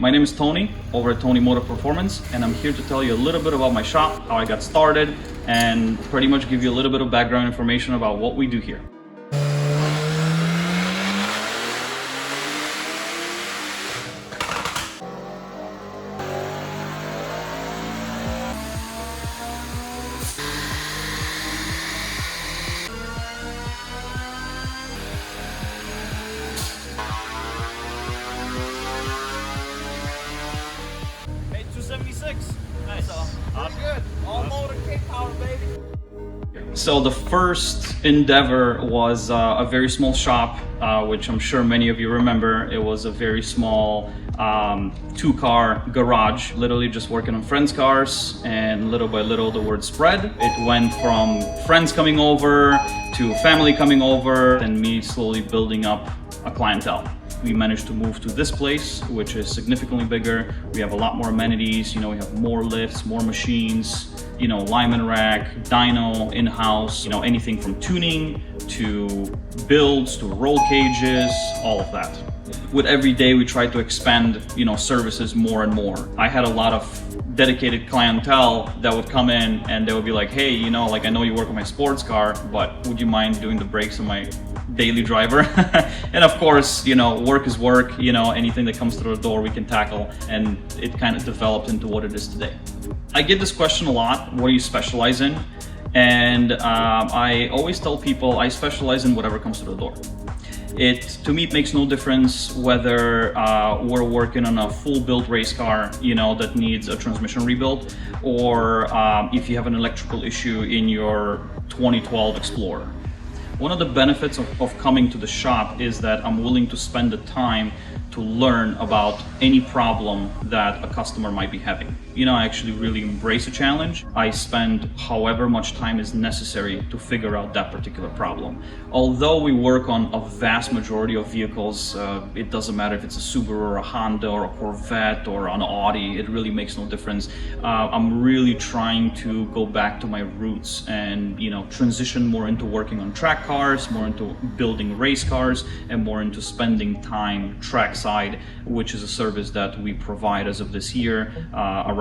my name is Tony over at TonyMotive Performance, and I'm here to tell you a little bit about my shop, how I got started, and pretty much give you a little bit of background information about what we do here. Hey, 276. Nice. Pretty good. All motor, K-power, baby. So the first endeavor was a very small shop, which I'm sure many of you remember. It was a very small two-car garage, literally just working on friends' cars, and little by little the word spread. It went from friends coming over to family coming over and me slowly building up a clientele. We managed to move to this place, which is significantly bigger. We have a lot more amenities, we have more lifts, more machines, lineman rack, dyno, in-house, anything from tuning to builds to roll cages, all of that. With every day we try to expand, services more and more. I had a lot of dedicated clientele that would come in and they would be like, hey, I know you work on my sports car, but would you mind doing the brakes on my daily driver? And of course, work is work, anything that comes through the door we can tackle, and it kind of developed into what it is today. I get this question a lot, what do you specialize in? And I always tell people I specialize in whatever comes through the door. To me, it makes no difference whether we're working on a full built race car, that needs a transmission rebuild, or if you have an electrical issue in your 2012 Explorer. One of the benefits of coming to the shop is that I'm willing to spend the time to learn about any problem that a customer might be having. I actually really embrace a challenge. I spend however much time is necessary to figure out that particular problem. Although we work on a vast majority of vehicles, it doesn't matter if it's a Subaru or a Honda or a Corvette or an Audi, it really makes no difference. I'm really trying to go back to my roots and transition more into working on track cars, more into building race cars, and more into spending time trackside, which is a service that we provide as of this year.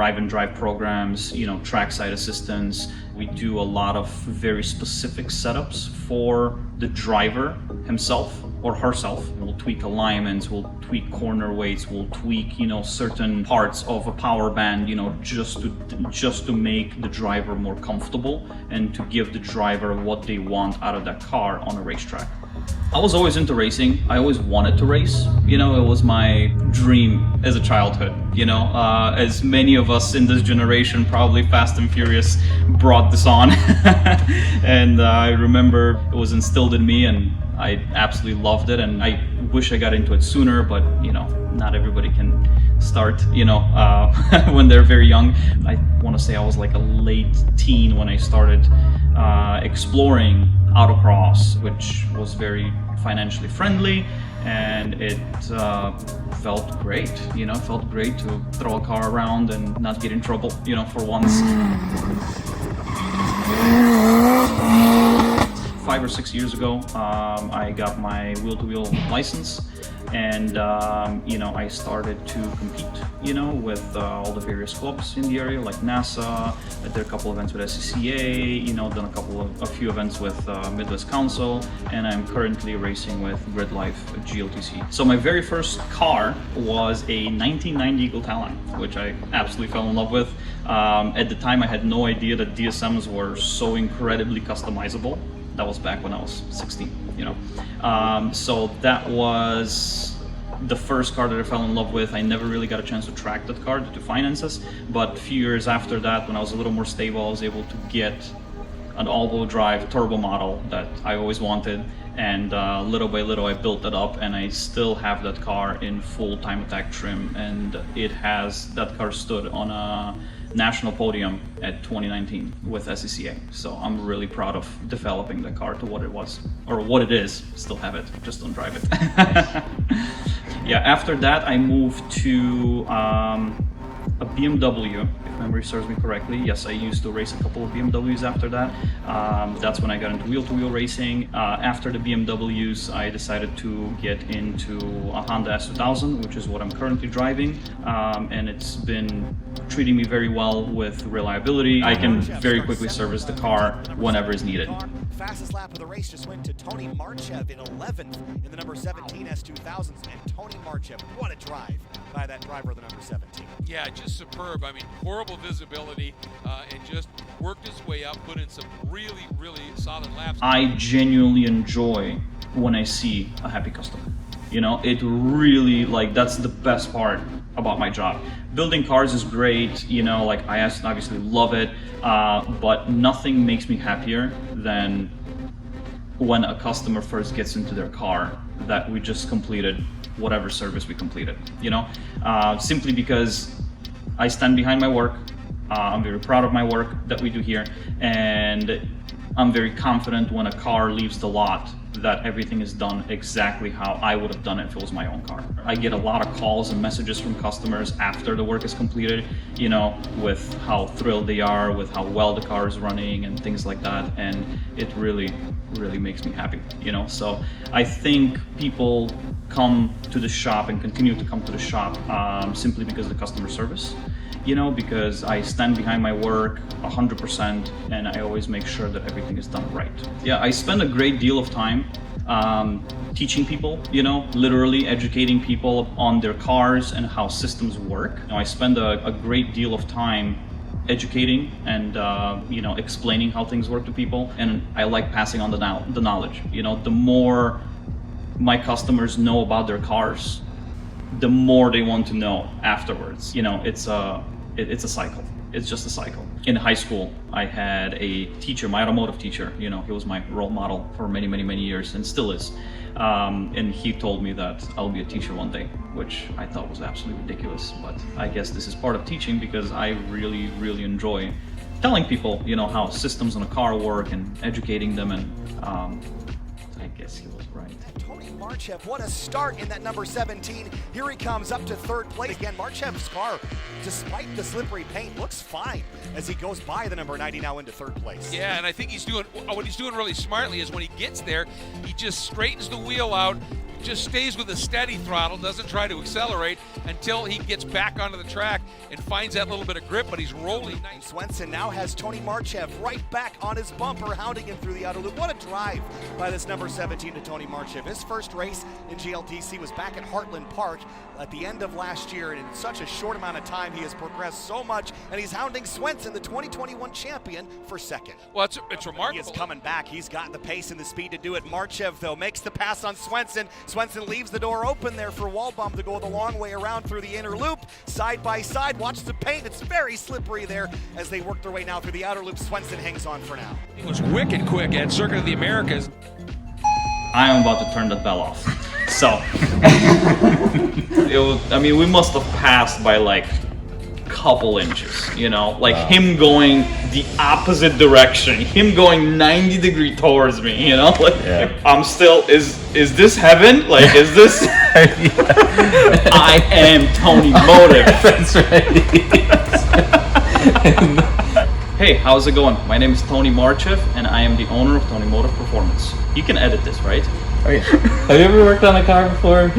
Arrive and drive programs, trackside assistance. We do a lot of very specific setups for the driver himself or herself. We'll tweak alignments, we'll tweak corner weights, we'll tweak, certain parts of a power band, just to make the driver more comfortable and to give the driver what they want out of that car on a racetrack. I was always into racing. I always wanted to race. It was my dream as a childhood. As many of us in this generation, probably Fast and Furious brought this on. And I remember it was instilled in me and I absolutely loved it. And I wish I got into it sooner, but not everybody can start, when they're very young. I want to say I was like a late teen when I started exploring autocross, which was very financially friendly, and it felt great. It felt great to throw a car around and not get in trouble, for once. 5 or 6 years ago, I got my wheel-to-wheel license, and I started to compete, with all the various clubs in the area, like NASA. I did a couple events with SCCA, done a few events with Midwest Council, and I'm currently racing with Grid Life GLTC. So my very first car was a 1990 Eagle Talon, which I absolutely fell in love with. At the time, I had no idea that DSMs were so incredibly customizable. That was back when I was 16, So that was the first car that I fell in love with. I never really got a chance to track that car due to finances, but a few years after that, when I was a little more stable, I was able to get an all-wheel drive turbo model that I always wanted, and little by little I built that up, and I still have that car in full time attack trim, and that car stood on a national podium at 2019 with SCCA. So I'm really proud of developing the car to what it was, or what it is. Still have it, just don't drive it. Yeah, after that I moved to a BMW, if memory serves me correctly. Yes, I used to race a couple of BMWs after that. That's when I got into wheel-to-wheel racing. After the BMWs, I decided to get into a Honda S2000, which is what I'm currently driving, and it's been treating me very well with reliability. I can very quickly service the car whenever is needed. Fastest lap of the race just went to TonyMotive in 11th in the number 17 S2000s, and TonyMotive, what a drive by that driver of the number 17. Yeah, just superb. I mean, horrible visibility, and just worked his way up, put in some really, really solid laps. I genuinely enjoy when I see a happy customer. You know, it really, like, that's the best part about my job. Building cars is great, you know, like, I obviously love it, but nothing makes me happier than when a customer first gets into their car that we just completed whatever service we completed, you know, simply because I stand behind my work. I'm very proud of my work that we do here, and I'm very confident when a car leaves the lot that everything is done exactly how I would have done it if it was my own car. I get a lot of calls and messages from customers after the work is completed, you know, with how thrilled they are, with how well the car is running and things like that, and it really, really makes me happy, you know. So I think people come to the shop and continue to come to the shop simply because of the customer service, you know, because I stand behind my work 100% and I always make sure that everything is done right. Yeah, I spend a great deal of time teaching people, you know, literally educating people on their cars and how systems work. You know, I spend a great deal of time educating and you know, explaining how things work to people, and I like passing on the knowledge. You know, the more my customers know about their cars, the more they want to know afterwards. You know, it's a cycle. It's just a cycle. In high school, I had a teacher, my automotive teacher, you know, he was my role model for many, many, many years and still is. And he told me that I'll be a teacher one day, which I thought was absolutely ridiculous. But I guess this is part of teaching because I really, really enjoy telling people, you know, how systems on a car work and educating them, and I guess he was right. TonyMotive, what a start in that number 17. Here he comes up to third place. Again, Marchev's car, despite the slippery paint, looks fine as he goes by the number 90 now into third place. Yeah, and I think he's doing, what he's doing really smartly is when he gets there, he just straightens the wheel out, just stays with a steady throttle, doesn't try to accelerate until he gets back onto the track and finds that little bit of grip, but he's rolling nice. Swenson now has TonyMotive right back on his bumper, hounding him through the outer loop. What a drive by this number 17 to TonyMotive. His first race in GLTC was back at Heartland Park at the end of last year, and in such a short amount of time, he has progressed so much, and he's hounding Swenson, the 2021 champion, for second. Well, it's remarkable. He is coming back. He's got the pace and the speed to do it. Marchev, though, makes the pass on Swenson. Swenson leaves the door open there for Walbaum to go the long way around through the inner loop. Side by side, watch the paint. It's very slippery there as they work their way now through the outer loop. Swenson hangs on for now. He was wicked quick at Circuit of the Americas. I am about to turn that bell off. So, I mean, we must have passed by like a couple inches, you know, like him going the opposite direction, him going 90 degrees towards me, you know, like I'm still, is this heaven? Like, is this? I am TonyMotive. That's right. Hey, how's it going? My name is TonyMotive, and I am the owner of TonyMotive Performance. You can edit this, right? Oh, yeah. Have you ever worked on a car before?